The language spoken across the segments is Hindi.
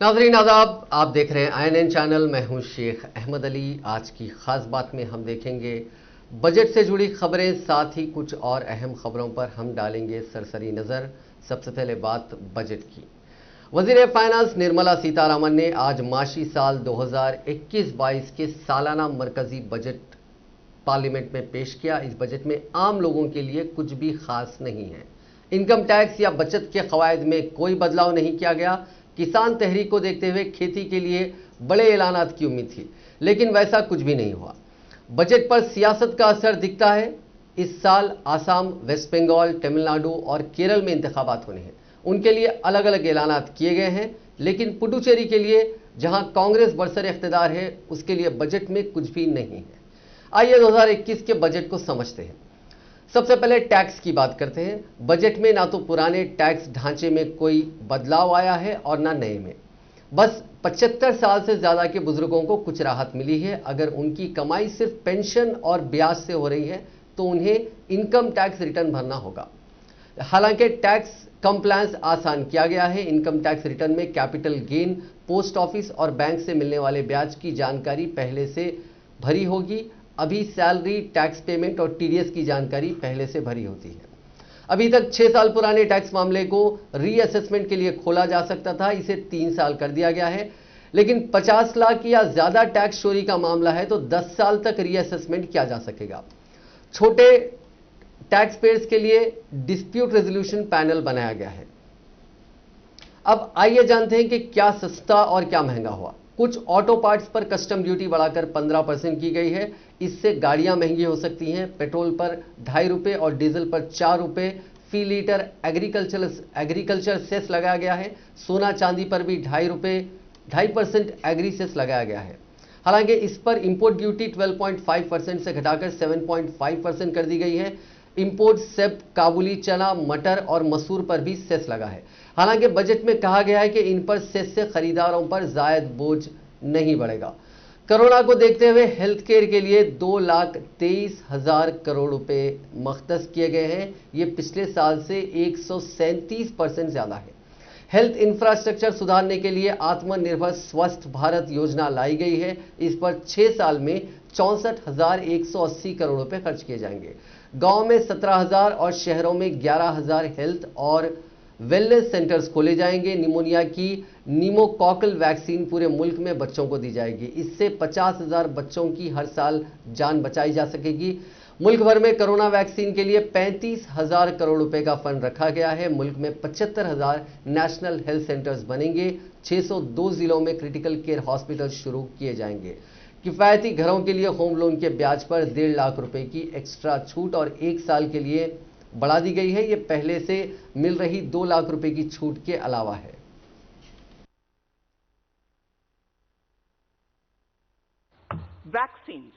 नाज़रीन आदाब, आप देख रहे हैं INN चैनल। मैं हूं शेख अहमद अली। आज की खास बात में हम देखेंगे बजट से जुड़ी खबरें, साथ ही कुछ और अहम खबरों पर हम डालेंगे सरसरी नज़र। सबसे पहले बात बजट की। वज़ीर फाइनेंस निर्मला सीतारामन ने आज माशी साल 2021-22 के सालाना मरकजी बजट पार्लियामेंट में पेश किया। इस बजट में आम लोगों के लिए कुछ भी खास नहीं है। इनकम टैक्स या बचत के कवायद में कोई बदलाव नहीं किया गया। किसान तहरीक को देखते हुए खेती के लिए बड़े ऐलानात की उम्मीद थी, लेकिन वैसा कुछ भी नहीं हुआ। बजट पर सियासत का असर दिखता है। इस साल आसाम, वेस्ट बंगाल, तमिलनाडु और केरल में इंतखाबात होने हैं। उनके लिए अलग अलग ऐलानात किए गए हैं, लेकिन पुडुचेरी के लिए, जहां कांग्रेस बरसर इख्तिदार है, उसके लिए बजट में कुछ भी नहीं है। आइए 2021 के बजट को समझते हैं। सबसे पहले टैक्स की बात करते हैं। बजट में ना तो पुराने टैक्स ढांचे में कोई बदलाव आया है और ना नए में। बस 75 साल से ज्यादा के बुजुर्गों को कुछ राहत मिली है। अगर उनकी कमाई सिर्फ पेंशन और ब्याज से हो रही है तो उन्हें इनकम टैक्स रिटर्न भरना होगा। हालांकि टैक्स कंप्लायंस आसान किया गया है। इनकम टैक्स रिटर्न में कैपिटल गेन, पोस्ट ऑफिस और बैंक से मिलने वाले ब्याज की जानकारी पहले से भरी होगी। अभी सैलरी टैक्स पेमेंट और टीडीएस की जानकारी पहले से भरी होती है। अभी तक 6 साल पुराने टैक्स मामले को रीअसेसमेंट के लिए खोला जा सकता था, इसे 3 साल कर दिया गया है। लेकिन 50 लाख या ज्यादा टैक्स चोरी का मामला है तो 10 साल तक रीअसेसमेंट किया जा सकेगा। छोटे टैक्स पेयर्स के लिए डिस्प्यूट रेजोल्यूशन पैनल बनाया गया है। अब आइए जानते हैं कि क्या सस्ता और क्या महंगा हुआ। कुछ ऑटो पार्ट्स पर कस्टम ड्यूटी बढ़ाकर 15% की गई है। इससे गाड़ियां महंगी हो सकती हैं। पेट्रोल पर 2.5 रुपये और डीजल पर 4 रुपये फी लीटर एग्रीकल्चर सेस लगाया गया है। सोना चांदी पर भी 2.5 रुपये 2.5% एग्री सेस लगाया गया है। हालांकि इस पर इंपोर्ट ड्यूटी 12.5% से घटाकर 7.5% कर दी गई है। इंपोर्ट सेब, काबुली चना, मटर और मसूर पर भी सेस लगा है। हालांकि बजट में कहा गया है कि इन पर सेस से खरीदारों पर जायद बोझ नहीं बढ़ेगा। कोरोना को देखते हुए हेल्थ केयर के लिए 2,23,000 करोड़ रुपए मख्तस किए गए हैं। ये पिछले साल से 137% ज्यादा है। हेल्थ इंफ्रास्ट्रक्चर सुधारने के लिए आत्मनिर्भर स्वस्थ भारत योजना लाई गई है। इस पर 6 साल में 64,180 करोड़ रुपए खर्च किए जाएंगे। गांव में 17,000 और शहरों में 11,000 हेल्थ और वेलनेस सेंटर्स खोले जाएंगे। निमोनिया की निमोकॉकल वैक्सीन पूरे मुल्क में बच्चों को दी जाएगी। इससे 50,000 बच्चों की हर साल जान बचाई जा सकेगी। मुल्क भर में कोरोना वैक्सीन के लिए 35,000 करोड़ रुपए का फंड रखा गया है। मुल्क में 75,000 नेशनल हेल्थ सेंटर्स बनेंगे। 602 जिलों में क्रिटिकल केयर हॉस्पिटल शुरू किए जाएंगे। किफायती घरों के लिए होम लोन के ब्याज पर 1.5 लाख रुपए की एक्स्ट्रा छूट और 1 साल के लिए बढ़ा दी गई है। यह पहले से मिल रही 2 लाख रुपए की छूट के अलावा है। Vaccines.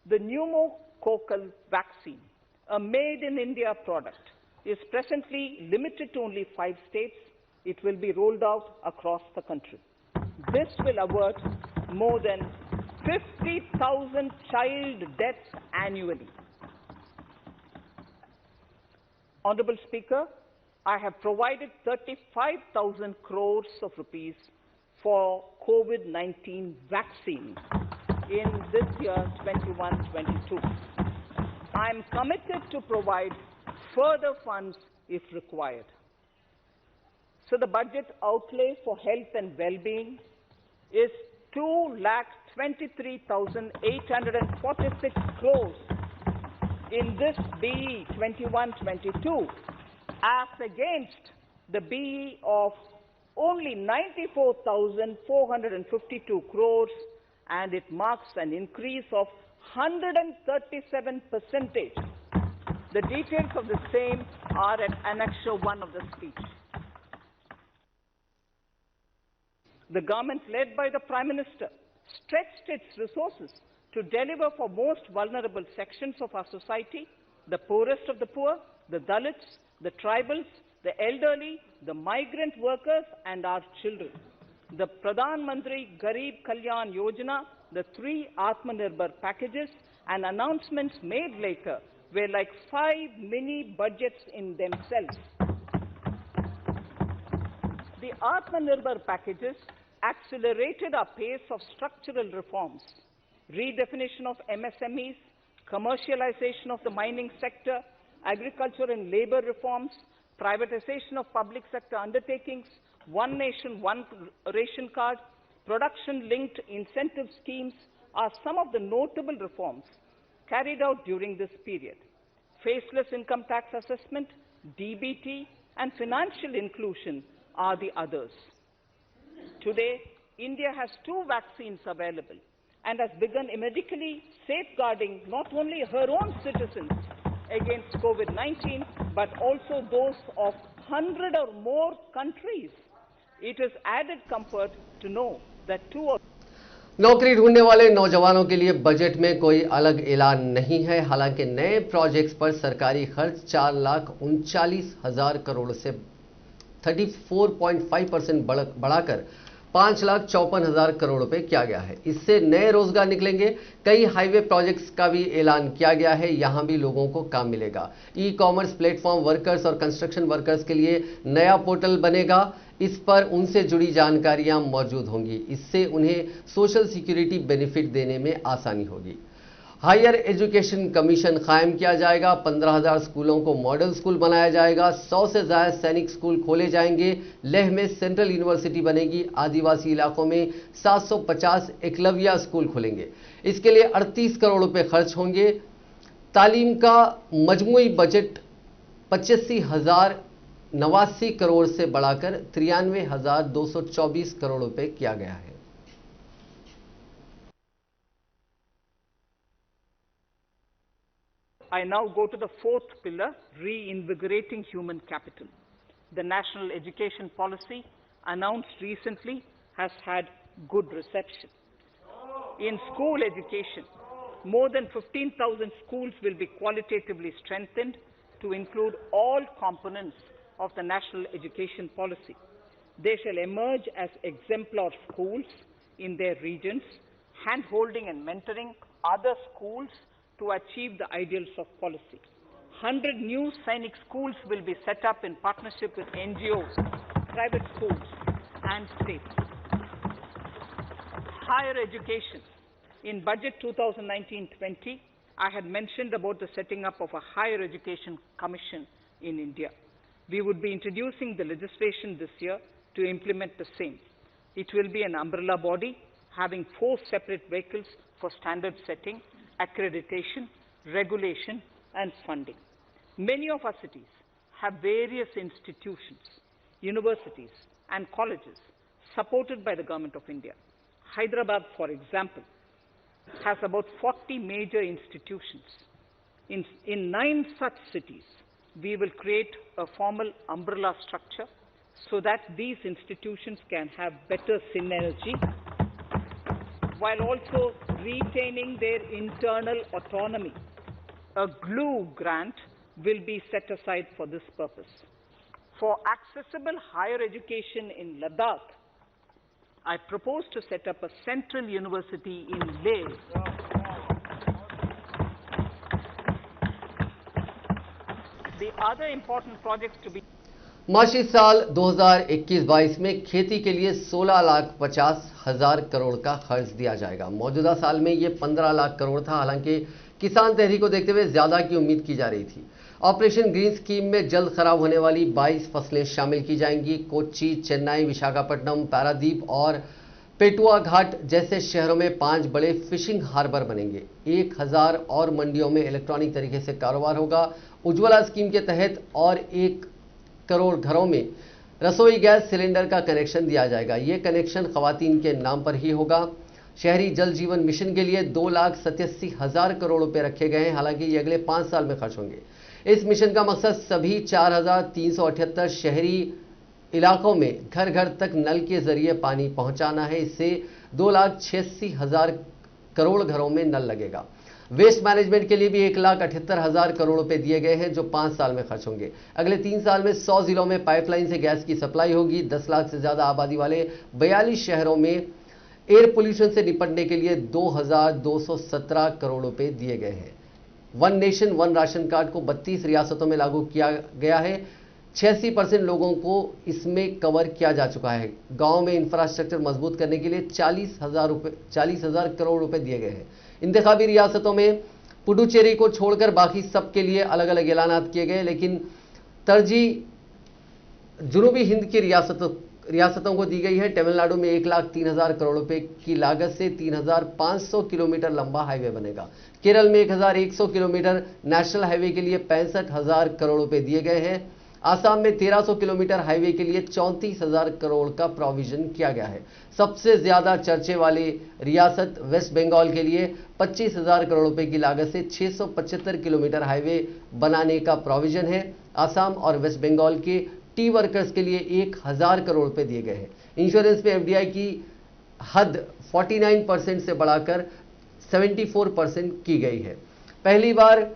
The pneumococcal vaccine, a made in India product, is presently limited to only 5 states. It will be rolled out across the country. This will avert more than 50,000 child deaths annually. Honorable Speaker, I have provided 35,000 crores of rupees for COVID-19 vaccine in this year 21-22. I am committed to provide further funds if required. So the budget outlay for health and well-being is 2,23,846 crores in this BE 21-22 as against the BE of only 94,452 crores, and it marks an increase of 137%. The details of the same are at Annexure 1 of the speech. The government led by the Prime Minister stretched its resources to deliver for most vulnerable sections of our society, the poorest of the poor, the Dalits, the tribals, the elderly, the migrant workers and our children. The Pradhan Mantri Garib Kalyan Yojana, the 3 Atmanirbhar packages and announcements made later were like 5 mini budgets in themselves. The Atmanirbhar packages accelerated our pace of structural reforms, redefinition of MSMEs, commercialization of the mining sector, agriculture and labor reforms, privatization of public sector undertakings, one nation, one ration card, production-linked incentive schemes are some of the notable reforms carried out during this period. Faceless income tax assessment, DBT, and financial inclusion are the others. Today, India has 2 vaccines available and has begun medically safeguarding not only her own citizens against COVID-19, but also those of 100 or more countries. It is added comfort to know that 2 or नौकरी ढूंढने वाले नौजवानों के लिए बजट में कोई अलग ऐलान नहीं है। हालांकि नए प्रोजेक्ट्स पर सरकारी खर्च 4,39,000 करोड़ से 34.5% बढ़ाकर 5,54,000 करोड़ रुपए किया गया है। इससे नए रोजगार निकलेंगे। कई हाईवे प्रोजेक्ट्स का भी ऐलान किया गया है, यहां भी लोगों को काम मिलेगा। ई कॉमर्स प्लेटफॉर्म वर्कर्स और कंस्ट्रक्शन वर्कर्स के लिए नया पोर्टल बनेगा। इस पर उनसे जुड़ी जानकारियां मौजूद होंगी। इससे उन्हें सोशल सिक्योरिटी बेनिफिट देने में आसानी होगी। हायर एजुकेशन कमीशन कायम किया जाएगा। 15,000 स्कूलों को मॉडल स्कूल बनाया जाएगा। 100 से ज्यादा सैनिक स्कूल खोले जाएंगे। लेह में सेंट्रल यूनिवर्सिटी बनेगी। आदिवासी इलाकों में 750 एकलव्य स्कूल खुलेंगे। इसके लिए 38 करोड़ रुपए खर्च होंगे। तालीम का मजमूई बजट 85,089 करोड़ से बढ़ाकर 93,224 करोड़ रुपए किया गया है। I now go to the 4th pillar, reinvigorating human capital. The national education policy announced recently has had good reception. In school education, more than 15,000 schools will be qualitatively strengthened to include all components of the national education policy. They shall emerge as exemplar schools in their regions, hand-holding and mentoring other schools to achieve the ideals of policy. 100 new Sainik schools will be set up in partnership with NGOs, private schools and states. Higher education. In budget 2019-20, I had mentioned about the setting up of a higher education commission in India. We would be introducing the legislation this year to implement the same. It will be an umbrella body having 4 separate vehicles for standard setting, accreditation, regulation, and funding. Many of our cities have various institutions, universities, and colleges supported by the Government of India. Hyderabad, for example, has about 40 major institutions. In 9 such cities, we will create a formal umbrella structure so that these institutions can have better synergy while also retaining their internal autonomy. A GLUE grant will be set aside for this purpose. For accessible higher education in Ladakh, I propose to set up a central university in Leh. The other important projects to be माशी साल 2021-22 में खेती के लिए 16,50,000 करोड़ का खर्च दिया जाएगा। मौजूदा साल में ये 15 लाख करोड़ था। हालांकि किसान तहरीक को देखते हुए ज्यादा की उम्मीद की जा रही थी। ऑपरेशन ग्रीन स्कीम में जल्द खराब होने वाली 22 फसलें शामिल की जाएंगी। कोच्चि, चेन्नई, विशाखापट्टनम, पारादीप और पेटुआ घाट जैसे शहरों में 5 बड़े फिशिंग हार्बर बनेंगे। 1000 और मंडियों में इलेक्ट्रॉनिक तरीके से कारोबार होगा। उज्ज्वला स्कीम के तहत और 1 करोड़ घरों में रसोई गैस सिलेंडर का कनेक्शन दिया जाएगा। यह कनेक्शन खवातीन के नाम पर ही होगा। शहरी जल जीवन मिशन के लिए 2,87,000 करोड़ रुपए रखे गए हैं। हालांकि ये अगले 5 साल में खर्च होंगे। इस मिशन का मकसद सभी 4,378 शहरी इलाकों में घर घर तक नल के जरिए पानी पहुंचाना है। इससे 2,86,000 करोड़ घरों में नल लगेगा। वेस्ट मैनेजमेंट के लिए भी 1,78,000 करोड़ रुपए दिए गए हैं, जो 5 साल में खर्च होंगे। अगले 3 साल में 100 जिलों में पाइपलाइन से गैस की सप्लाई होगी। 10 लाख से ज्यादा आबादी वाले 42 शहरों में एयर पोल्यूशन से निपटने के लिए 2,217 करोड़ रुपए दिए गए हैं। One nation one ration card को 32 रियासतों में लागू किया गया है। 86% लोगों को इसमें कवर किया जा चुका है। गांव में इंफ्रास्ट्रक्चर मजबूत करने के लिए 40,000 करोड़ रुपए दिए गए हैं। इंतखाबी रियासतों में पुडुचेरी को छोड़कर बाकी सबके लिए अलग अलग ऐलानात किए गए, लेकिन तरजीह जुनूबी हिंद की रियासतों को दी गई है। तमिलनाडु में 1,03,000 करोड़ रुपए की लागत से 3,500 किलोमीटर लंबा हाईवे बनेगा। केरल में 1,100 किलोमीटर नेशनल हाईवे के लिए 65,000 करोड़ रुपए दिए गए हैं। आसाम में 1,300 किलोमीटर हाईवे के लिए 34,000 करोड़ का प्रोविजन किया गया है। सबसे ज्यादा चर्चे वाली रियासत वेस्ट बंगाल के लिए 25,000 करोड़ रुपए की लागत से 675 किलोमीटर हाईवे बनाने का प्रोविजन है। आसाम और वेस्ट बंगाल के टी वर्कर्स के लिए 1,000 करोड़ रुपए दिए गए हैं। इंश्योरेंस में एफडीआई की हद 49% से बढ़ाकर 74% की गई है। पहली बार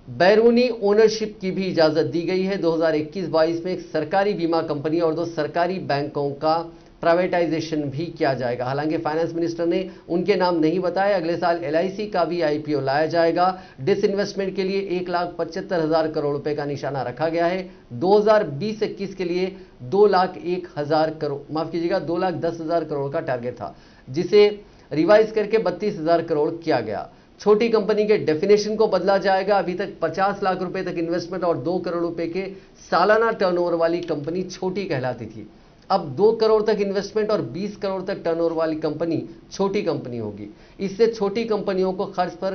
बैरूनी ओनरशिप की भी इजाजत दी गई है। 2021-22 में एक सरकारी बीमा कंपनी और 2 सरकारी बैंकों का प्राइवेटाइजेशन भी किया जाएगा। हालांकि फाइनेंस मिनिस्टर ने उनके नाम नहीं बताए। अगले साल एलआईसी का भी आईपीओ लाया जाएगा। डिसइन्वेस्टमेंट के लिए 1,75,000 करोड़ रुपए का निशाना रखा गया है। 2020-21 के लिए 2,01,000 करोड़, माफ कीजिएगा 2,10,000 करोड़ का टारगेट था, जिसे रिवाइज करके 32,000 करोड़ किया गया। छोटी कंपनी के डेफिनेशन को बदला जाएगा। अभी तक 50 लाख रुपए तक इन्वेस्टमेंट और 2 करोड़ रुपए के सालाना टर्नओवर वाली कंपनी छोटी कहलाती थी। अब 2 करोड़ तक इन्वेस्टमेंट और 20 करोड़ तक टर्नओवर वाली कंपनी छोटी कंपनी होगी। इससे छोटी कंपनियों को खर्च पर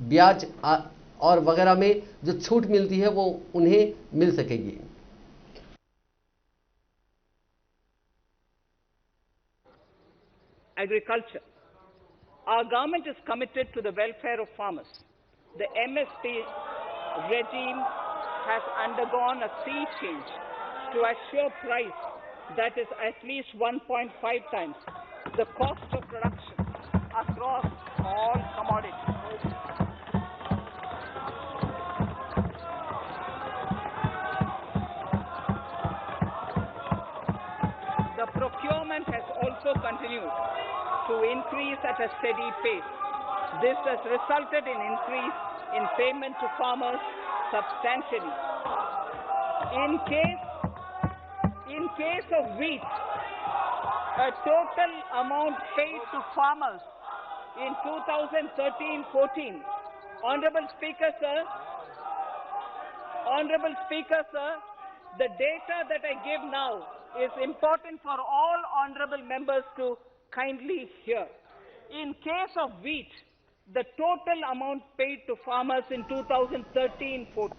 ब्याज और वगैरह में जो छूट मिलती है वो उन्हें मिल सकेगी। Agriculture. Our government is committed to the welfare of farmers. The MSP regime has undergone a sea change to assure price that is at least 1.5 times the cost of production across all commodities. The procurement has also continued to increase at a steady pace. This has resulted in increase in payment to farmers substantially. In case of wheat, a total amount paid to farmers in 2013-14, Honorable Speaker, sir, the data that I give now is important for all honorable members to kindly hear. In case of wheat, the total amount paid to farmers in 2013-14.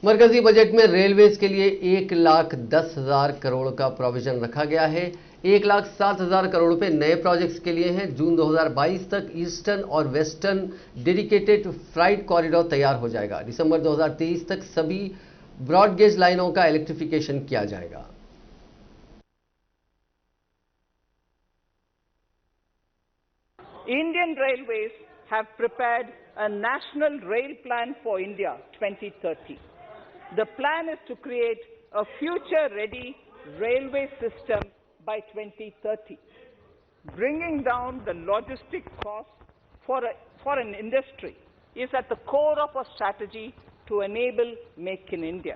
मरकजी बजट में रेलवेज के लिए 1,10,000 करोड़ का प्रोविजन रखा गया है। 1,07,000 करोड़ रुपए नए प्रोजेक्ट्स के लिए हैं। जून 2022 तक ईस्टर्न और वेस्टर्न डेडिकेटेड फ्राइट कॉरिडोर तैयार हो जाएगा। दिसंबर 2023 तक सभी ब्रॉडगेज लाइनों का इलेक्ट्रिफिकेशन किया जाएगा। Indian Railways have prepared a National Rail Plan for India 2030. The plan is to create a future-ready railway system by 2030, bringing down the logistic costs for an industry is at the core of our strategy to enable Make in India.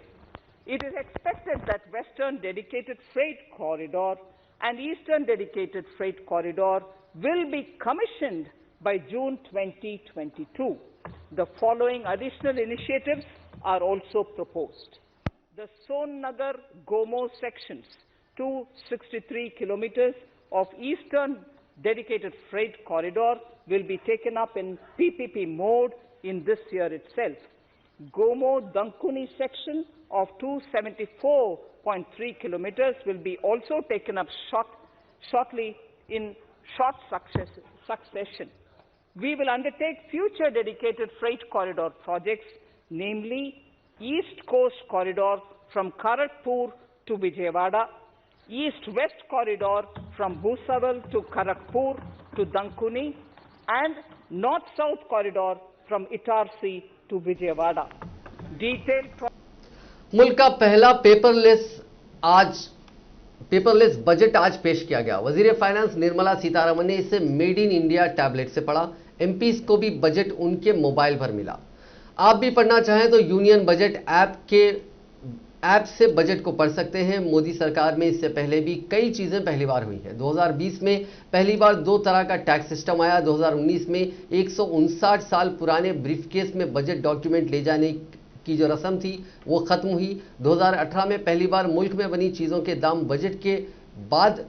It is expected that Western Dedicated Freight Corridor and Eastern Dedicated Freight Corridor will be commissioned by June 2022. The following additional initiatives are also proposed. The Sonnagar-Gomo sections, 263 kilometers of Eastern Dedicated Freight Corridor will be taken up in PPP mode in this year itself. Gomo-Dankuni section of 274.3 kilometers will be also taken up shortly in short succession. We will undertake future dedicated freight corridor projects, namely East Coast Corridor from Kharagpur to Vijayawada, East-West Corridor from Bhusaval to Kharagpur to Dankuni, and North-South Corridor from Itarsi to Vijayawada. मुल्क का पहला पेपरलेस बजट आज पेश किया गया। वजीर फाइनेंस निर्मला सीतारमण ने इसे मेड इन इंडिया टैबलेट से पढ़ा। एमपीज को भी बजट उनके मोबाइल पर मिला। आप भी पढ़ना चाहें तो यूनियन बजट ऐप के ऐप से बजट को पढ़ सकते हैं। मोदी सरकार में इससे पहले भी कई चीजें पहली बार हुई हैं। 2020 में पहली बार 2 तरह का टैक्स सिस्टम आया। 2019 में 159 साल पुराने ब्रीफकेस में बजट डॉक्यूमेंट ले जाने की जो रस्म थी वो खत्म हुई। 2018 में पहली बार मुल्क में बनी चीजों के दाम बजट के बाद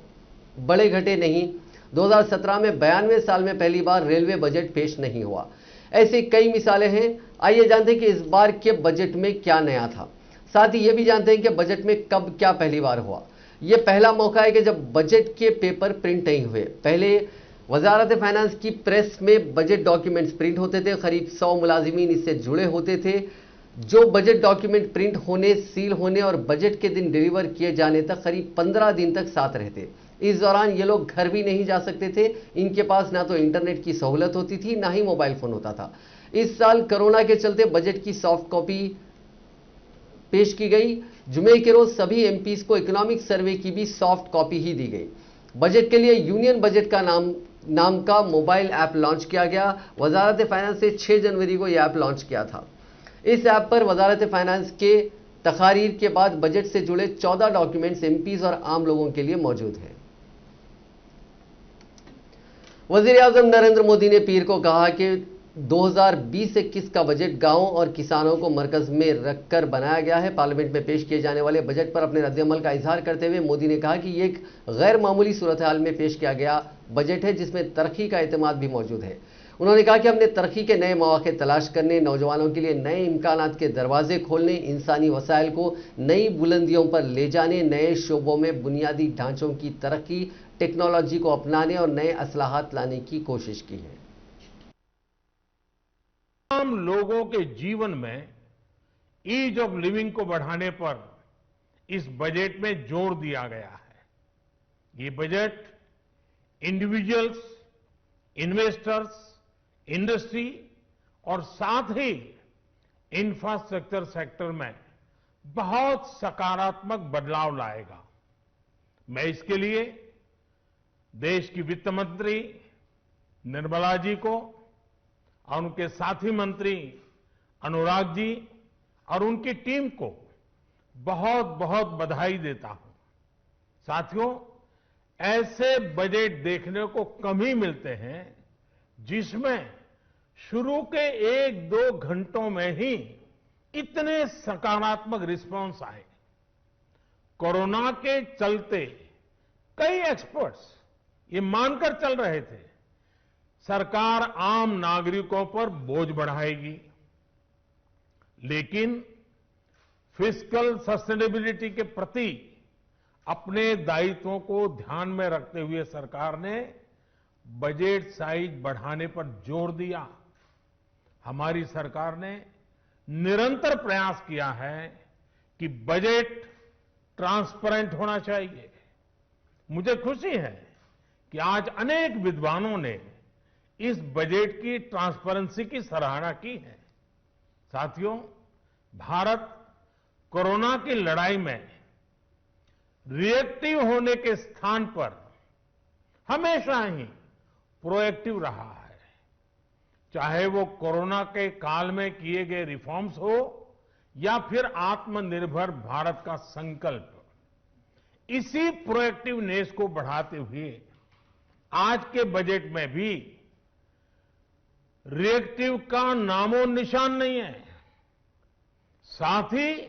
बड़े घटे नहीं। 2017 में 92 साल में पहली बार रेलवे बजट पेश नहीं हुआ। ऐसी कई मिसालें हैं। आइए जानते हैं कि इस बार के बजट में क्या नया था। साथ ही ये भी जानते हैं कि बजट में कब क्या पहली बार हुआ। ये पहला मौका है कि जब बजट के पेपर प्रिंट नहीं हुए। पहले वजारत फाइनेंस की प्रेस में बजट डॉक्यूमेंट्स प्रिंट होते थे। करीब 100 मुलाजिमीन इससे जुड़े होते थे, जो बजट डॉक्यूमेंट प्रिंट होने, सील होने और बजट के दिन डिलीवर किए जाने तक करीब 15 दिन तक साथ रहते। इस दौरान ये लोग घर भी नहीं जा सकते थे। इनके पास ना तो इंटरनेट की सहूलत होती थी, ना ही मोबाइल फोन होता था। इस साल कोरोना के चलते बजट की सॉफ्ट कॉपी पेश की गई। जुमे के रोज सभी एमपीज को इकोनॉमिक सर्वे की भी सॉफ्ट कॉपी ही दी गई। बजट के लिए यूनियन बजट का नाम का मोबाइल ऐप लॉन्च किया गया। वजारत फाइनेंस से 6 जनवरी को यह ऐप लॉन्च किया था। इस ऐप पर वजारत फाइनेंस के तकारीर के बाद बजट से जुड़े 14 डॉक्यूमेंट्स एमपीज और आम लोगों के लिए मौजूद हैं। वजीर आजम नरेंद्र मोदी ने पीर को कहा कि 2020-21 का बजट गांवों और किसानों को मरकज में रखकर बनाया गया है। पार्लियामेंट में पेश किए जाने वाले बजट पर अपने रद्द-ए-अमल का इजहार करते हुए मोदी ने कहा कि ये एक गैर मामूली सूरत हाल में पेश किया गया बजट है, जिसमें तरक्की का एतमाद भी मौजूद है। उन्होंने कहा कि हमने तरक्की के नए मौके तलाश करने, नौजवानों के लिए नए इम्कानात के दरवाजे खोलने, इंसानी वसाइल को नई बुलंदियों पर ले जाने, नए शोबों में बुनियादी ढांचों की तरक्की, टेक्नोलॉजी को अपनाने और नए असलाहत लाने की कोशिश की है। आम लोगों के जीवन में ईज ऑफ लिविंग को बढ़ाने पर इस बजट में जोर दिया गया है। ये बजट इंडिविजुअल्स, इन्वेस्टर्स, इंडस्ट्री और साथ ही इंफ्रास्ट्रक्चर सेक्टर में बहुत सकारात्मक बदलाव लाएगा। मैं इसके लिए देश की वित्त मंत्री निर्मला जी को और उनके साथी मंत्री अनुराग जी और उनकी टीम को बहुत बहुत बधाई देता हूं। साथियों, ऐसे बजट देखने को कम ही मिलते हैं जिसमें शुरू के 1-2 घंटों में ही इतने सकारात्मक रिस्पांस आए। कोरोना के चलते कई एक्सपर्ट्स ये मानकर चल रहे थे सरकार आम नागरिकों पर बोझ बढ़ाएगी, लेकिन फिस्कल सस्टेनेबिलिटी के प्रति अपने दायित्वों को ध्यान में रखते हुए सरकार ने बजट साइज बढ़ाने पर जोर दिया। हमारी सरकार ने निरंतर प्रयास किया है कि बजट ट्रांसपेरेंट होना चाहिए। मुझे खुशी है कि आज अनेक विद्वानों ने इस बजट की ट्रांसपेरेंसी की सराहना की है। साथियों, भारत कोरोना की लड़ाई में रिएक्टिव होने के स्थान पर हमेशा ही प्रोएक्टिव रहा है। चाहे वो कोरोना के काल में किए गए रिफॉर्म्स हो या फिर आत्मनिर्भर भारत का संकल्प, इसी प्रोएक्टिवनेस को बढ़ाते हुए आज के बजट में भी रिएक्टिव का नामो निशान नहीं है। साथ ही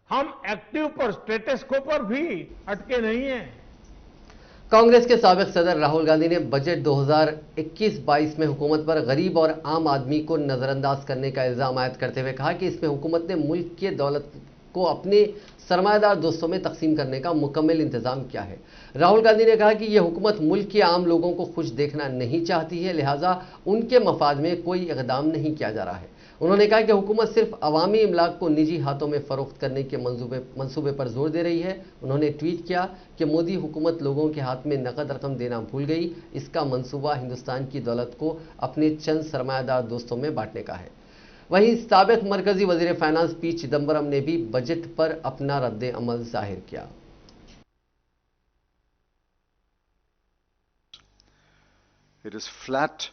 हम एक्टिव पर, स्टेटस को पर भी अटके नहीं हैं। कांग्रेस के साबिक सदर राहुल गांधी ने बजट 2021-22 में हुकूमत पर गरीब और आम आदमी को नजरअंदाज करने का इल्जाम आयद करते हुए कहा कि इसमें हुकूमत ने मुल्क की दौलत को अपने सरमायादार दोस्तों में तकसीम करने का मुकम्मल इंतजाम किया है। राहुल गांधी ने कहा कि यह हुकूमत मुल्क के आम लोगों को खुश देखना नहीं चाहती है, लिहाजा उनके मफाद में कोई इकदाम नहीं किया जा रहा है। उन्होंने कहा कि हुकूमत सिर्फ अवामी इमलाक को निजी हाथों में फरोख्त करने के मंसूबे पर जोर दे रही है। उन्होंने ट्वीट किया कि मोदी हुकूमत लोगों के हाथ में नकद रकम देना भूल गई। इसका मंसूबा हिंदुस्तान की दौलत को अपने चंद सरमायादार दोस्तों में बांटने का है। वहीं साबिक मरकजी वजीर फाइनेंस पी चिदम्बरम ने भी बजट पर अपना रद्द अमल जाहिर किया। It is flat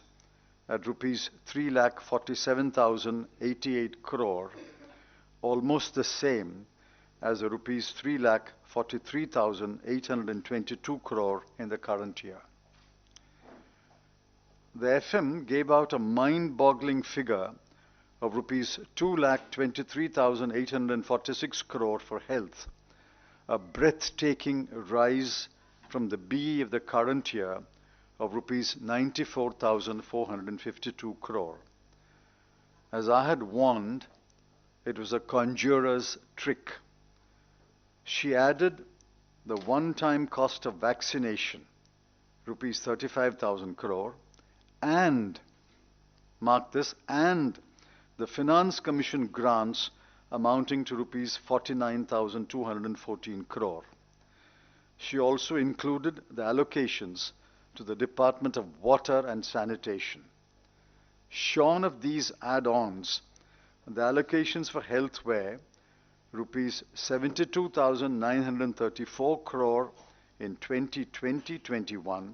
at rupees 3,47,088 crore, almost the same as a rupees 3,43,822 crore in the current year. The FM gave out a mind-boggling figure of rupees 2,23,846 crore for health, a breathtaking rise from the BE of the current year of rupees 94,452 crore. As I had warned, it was a conjurer's trick. She added the one-time cost of vaccination, rupees 35,000 crore, and, mark this, and the Finance Commission grants amounting to rupees 49,214 crore. She also included the allocations to the Department of Water and Sanitation. Shorn of these add-ons, the allocations for health were rupees 72,934 crore in 2020-21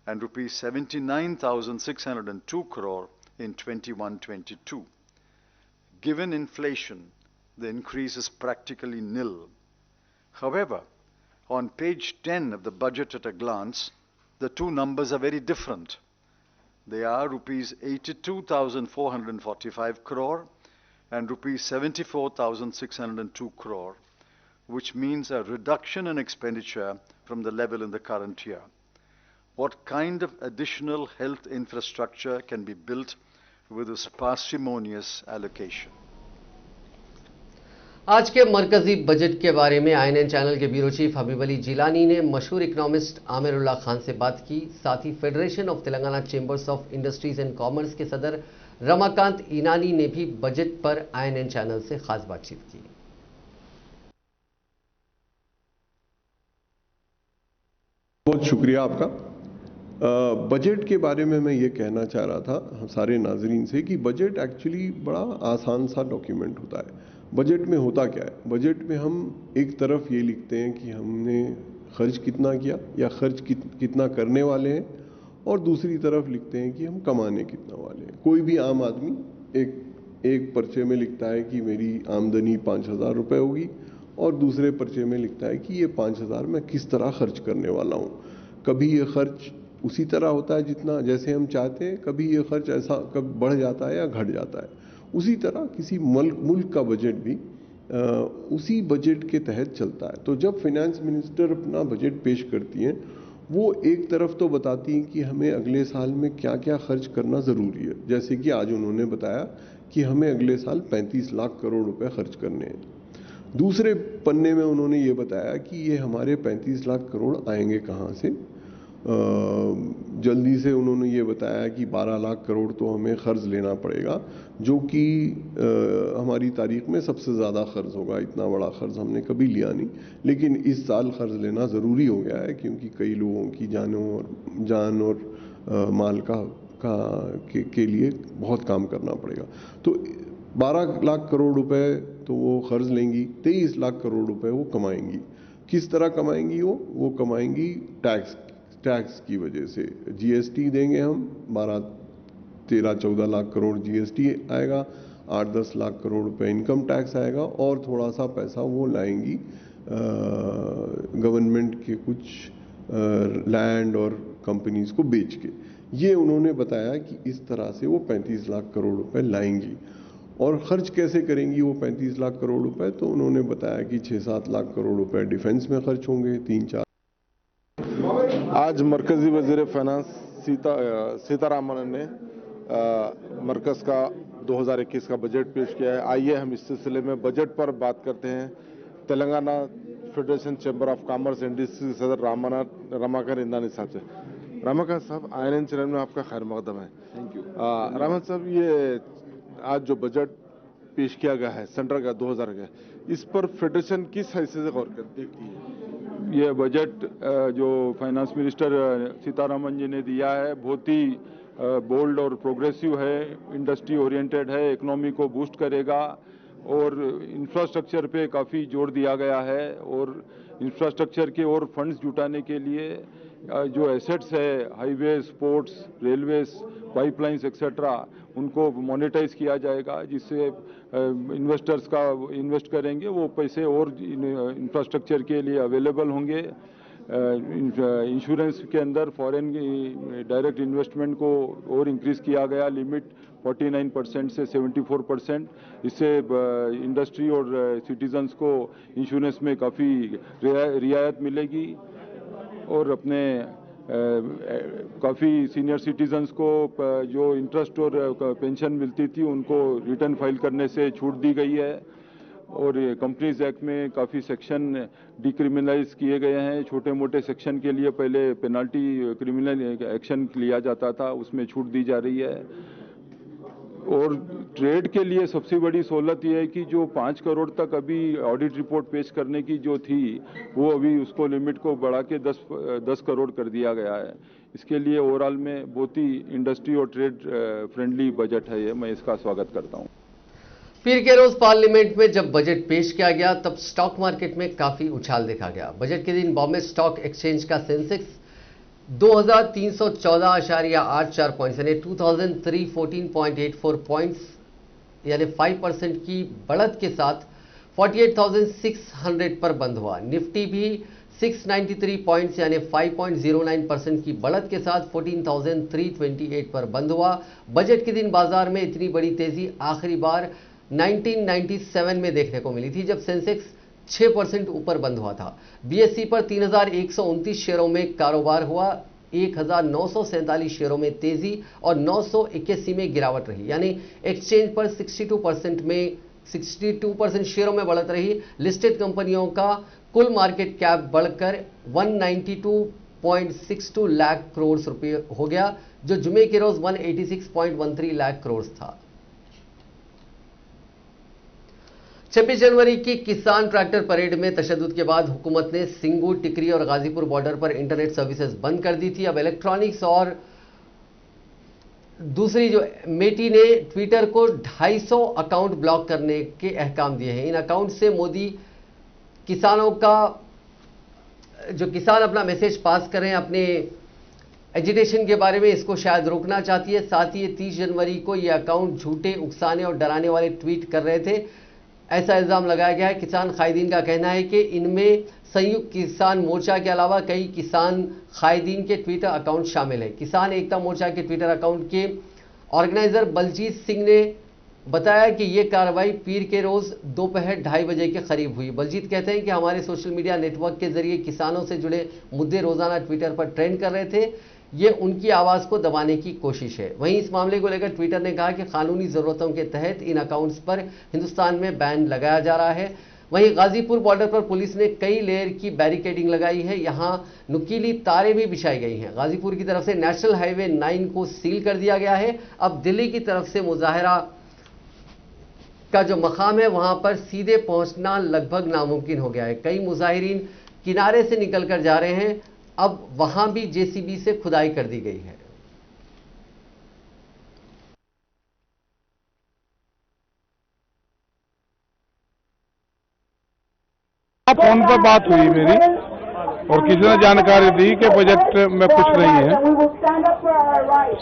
and rupees 79,602 crore in 21-22. Given inflation, the increase is practically nil. However, on page 10 of the budget at a glance, the two numbers are very different. They are rupees 82,445 crore and rupees 74,602 crore, which means a reduction in expenditure from the level in the current year. What kind of additional health infrastructure can be built with this parsimonious allocation? आज के मरकजी बजट के बारे में INN चैनल के ब्यूरो चीफ हबीब अली जिलानी ने मशहूर इकोनॉमिस्ट आमिरुल्लाह खान से बात की। साथ ही federation of Telangana chambers of industries and commerce के सदर रमाकांत ईनानी ने भी बजट पर INN चैनल से खास बातचीत की। बहुत शुक्रिया आपका। बजट के बारे में मैं ये कहना चाह रहा था सारे नाजरीन से कि बजट एक्चुअली बड़ा आसान सा डॉक्यूमेंट होता है। बजट में होता क्या है? बजट में हम एक तरफ ये लिखते हैं कि हमने खर्च कितना किया या खर्च कितना करने वाले हैं, और दूसरी तरफ लिखते हैं कि हम कमाने कितना वाले हैं। कोई भी आम आदमी एक पर्चे में लिखता है कि मेरी आमदनी 5,000 रुपये होगी, और दूसरे पर्चे में लिखता है कि ये 5,000 मैं किस तरह खर्च करने वाला हूँ। कभी ये खर्च उसी तरह होता है जितना जैसे हम चाहते हैं, कभी ये खर्च ऐसा कभी बढ़ जाता है या घट जाता है। उसी तरह किसी मुल्क का बजट भी उसी बजट के तहत चलता है। तो जब फाइनेंस मिनिस्टर अपना बजट पेश करती हैं, वो एक तरफ तो बताती हैं कि हमें अगले साल में क्या क्या खर्च करना ज़रूरी है। जैसे कि आज उन्होंने बताया कि हमें अगले साल 35 लाख करोड़ रुपए खर्च करने हैं। दूसरे पन्ने में उन्होंने ये बताया कि ये हमारे 35 लाख करोड़ आएंगे कहाँ से। जल्दी से उन्होंने ये बताया कि 12 लाख करोड़ तो हमें कर्ज लेना पड़ेगा, जो कि हमारी तारीख में सबसे ज़्यादा कर्ज होगा। इतना बड़ा कर्ज हमने कभी लिया नहीं, लेकिन इस साल कर्ज लेना ज़रूरी हो गया है क्योंकि कई लोगों की जान और माल के लिए बहुत काम करना पड़ेगा। तो 12 लाख करोड़ रुपए तो वो कर्ज लेंगी, 23 लाख करोड़ रुपए वो कमाएंगी। किस तरह कमाएंगी? वो कमाएंगी टैक्स की वजह से। जीएसटी देंगे हम, 13-14 लाख करोड़ जीएसटी आएगा, 8-10 लाख करोड़ रुपए इनकम टैक्स आएगा, और थोड़ा सा पैसा वो लाएंगी गवर्नमेंट के कुछ लैंड और कंपनीज को बेच के। ये उन्होंने बताया कि इस तरह से वो 35 लाख करोड़ रुपए लाएंगी। और खर्च कैसे करेंगी वो 35 लाख करोड़ रुपए? तो उन्होंने बताया कि 6-7 लाख करोड़ रुपए डिफेंस में खर्च होंगे, 3-4। आज मरकजी वज़ीर फाइनेंस सीतारामन ने मरकज का 2021 का बजट पेश किया है। आइए हम इस सिलसिले में बजट पर बात करते हैं। Telangana federation chamber of commerce industry के सदर रमाकांत ईनानी साहब से। रमाकांत साहब, INN चैनल में आपका खैर मकदम है। Thank you. रमाकांत साहब, ये आज जो बजट पेश किया गया है सेंटर का 2000 का, इस पर फेडरेशन किस हैसियत से गौर करती है? ये बजट जो फाइनेंस मिनिस्टर सीतारामन जी ने दिया है बहुत ही बोल्ड और प्रोग्रेसिव है, इंडस्ट्री ओरिएंटेड है, इकोनॉमी को बूस्ट करेगा, और इंफ्रास्ट्रक्चर पे काफ़ी जोर दिया गया है। और इंफ्रास्ट्रक्चर के और फंड्स जुटाने के लिए जो एसेट्स है, highways, ports, railways, pipelines etcetera, उनको मोनेटाइज किया जाएगा, जिससे इन्वेस्टर्स का इन्वेस्ट करेंगे, वो पैसे और इंफ्रास्ट्रक्चर के लिए अवेलेबल होंगे। इंश्योरेंस के अंदर फॉरेन डायरेक्ट इन्वेस्टमेंट को और इंक्रीज किया गया, लिमिट 49% से 74%। इससे इंडस्ट्री और सिटीजन्स को इंश्योरेंस में काफ़ी रियायत मिलेगी और अपने काफ़ी सीनियर सिटीजन्स को जो इंटरेस्ट और पेंशन मिलती थी उनको रिटर्न फाइल करने से छूट दी गई है। और कंपनीज एक्ट में काफ़ी सेक्शन डिक्रिमिनलाइज किए गए हैं। छोटे मोटे सेक्शन के लिए पहले पेनल्टी क्रिमिनल एक्शन लिया जाता था, उसमें छूट दी जा रही है। और ट्रेड के लिए सबसे बड़ी सहूलत यह है कि जो 5 करोड़ तक अभी ऑडिट रिपोर्ट पेश करने की जो थी, वो अभी उसको लिमिट को बढ़ा के 10 करोड़ कर दिया गया है। इसके लिए ओवरऑल में बहुत ही इंडस्ट्री और ट्रेड फ्रेंडली बजट है ये, मैं इसका स्वागत करता हूँ। पीर के रोज पार्लियामेंट में जब बजट पेश किया गया तब स्टॉक मार्केट में काफी उछाल देखा गया। बजट के दिन बॉम्बे स्टॉक एक्सचेंज का सेंसेक्स 2314.84 पॉइंट्स यानी 2314.84 पॉइंट्स यानी 5% की बढ़त के साथ 48,600 पर बंद हुआ। निफ्टी भी 693 पॉइंट्स यानी 5.09% की बढ़त के साथ 14,328 पर बंद हुआ। बजट के दिन बाजार में इतनी बड़ी तेजी आखिरी बार 1997 में देखने को मिली थी, जब सेंसेक्स 6% ऊपर बंद हुआ था। बीएसई पर 3,129 शेयरों में कारोबार हुआ, 1,947 शेयरों में तेजी और 981 में गिरावट रही, यानी एक्सचेंज पर 62% शेयरों में बढ़त रही। लिस्टेड कंपनियों का कुल मार्केट कैप बढ़कर 192.62 लाख करोड़ रुपए हो गया, जो जुमे के रोज 186.13 लाख करोड़ था। 26 जनवरी की किसान ट्रैक्टर परेड में तशद्दुद के बाद हुकूमत ने सिंगू, टिकरी और गाजीपुर बॉर्डर पर इंटरनेट सर्विसेज बंद कर दी थी। अब इलेक्ट्रॉनिक्स और दूसरी जो मेटी ने ट्विटर को 250 अकाउंट ब्लॉक करने के अहकाम दिए हैं। इन अकाउंट से मोदी किसानों का जो किसान अपना मैसेज पास करें अपने एजिटेशन के बारे में, इसको शायद रोकना चाहती है। साथ ही 30 जनवरी को ये अकाउंट झूठे, उकसाने और डराने वाले ट्वीट कर रहे थे, ऐसा इल्जाम लगाया गया है। किसान कायदीन का कहना है कि इनमें संयुक्त किसान मोर्चा के अलावा कई किसान कायदीन के ट्विटर अकाउंट शामिल है। किसान एकता मोर्चा के ट्विटर अकाउंट के ऑर्गेनाइजर बलजीत सिंह ने बताया कि यह कार्रवाई पीर के रोज दोपहर 2:30 बजे के करीब हुई। बलजीत कहते हैं कि हमारे सोशल मीडिया नेटवर्क के जरिए किसानों से जुड़े मुद्दे रोजाना ट्विटर पर ट्रेंड कर रहे थे, ये उनकी आवाज को दबाने की कोशिश है। वहीं इस मामले को लेकर ट्विटर ने कहा कि कानूनी जरूरतों के तहत इन अकाउंट्स पर हिंदुस्तान में बैन लगाया जा रहा है। वहीं गाजीपुर बॉर्डर पर पुलिस ने कई लेयर की बैरिकेडिंग लगाई है, यहां नुकीली तारें भी बिछाई गई हैं। गाजीपुर की तरफ से नेशनल हाईवे 9 को सील कर दिया गया है। अब दिल्ली की तरफ से मुजाहरा का जो मकाम है वहां पर सीधे पहुंचना लगभग नामुमकिन हो गया है। कई मुजाहिरीन किनारे से निकलकर जा रहे हैं, अब वहां भी जेसीबी से खुदाई कर दी गई है। फोन पर बात हुई मेरी और किसी ने जानकारी दी कि बजट में कुछ नहीं है,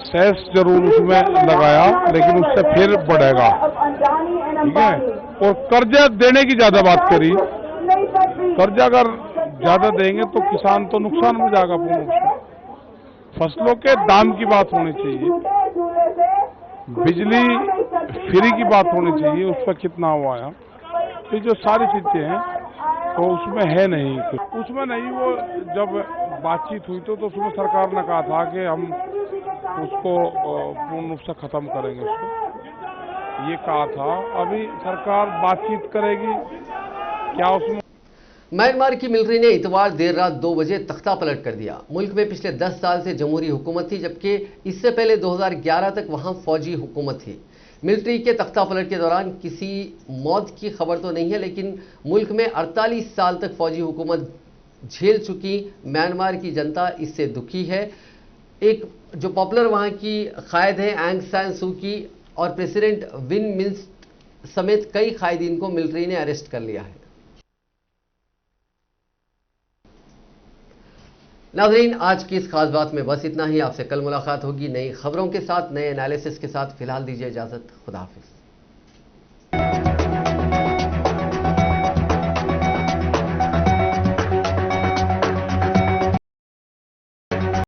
सेस जरूर उसमें लगाया लेकिन उससे फिर बढ़ेगा, ठीक है। और कर्जा देने की ज्यादा बात करी, कर्जा अगर ज्यादा देंगे तो किसान तो नुकसान में जाएगा पूर्ण। फसलों के दाम की बात होनी चाहिए, बिजली फ्री की बात होनी चाहिए, उस पर कितना हुआ है, ये जो सारी चीजें हैं तो उसमें है नहीं कुछ, उसमें नहीं। वो जब बातचीत हुई तो उसमें सरकार ने कहा था कि हम उसको पूर्ण रूप से खत्म करेंगे, उसको ये कहा था। अभी सरकार बातचीत करेगी क्या उसमें। म्यांमार की मिलिट्री ने इतवार देर रात 2 बजे तख्ता पलट कर दिया। मुल्क में पिछले 10 साल से जमहूरी हुकूमत थी, जबकि इससे पहले 2011 तक वहां फौजी हुकूमत थी। मिलिट्री के तख्ता पलट के दौरान किसी मौत की खबर तो नहीं है, लेकिन मुल्क में 48 साल तक फौजी हुकूमत झेल चुकी म्यांमार की जनता इससे दुखी है। एक जो पॉपुलर वहां की कायद है आंग सान सू की और प्रेसिडेंट विन मिंट समेत कई कायदीन को मिलिट्री ने अरेस्ट कर लिया है। नाज़रीन, आज की इस खास बात में बस इतना ही। आपसे कल मुलाकात होगी नई खबरों के साथ, नए एनालिसिस के साथ। फिलहाल दीजिए इजाजत। खुदा हाफिज।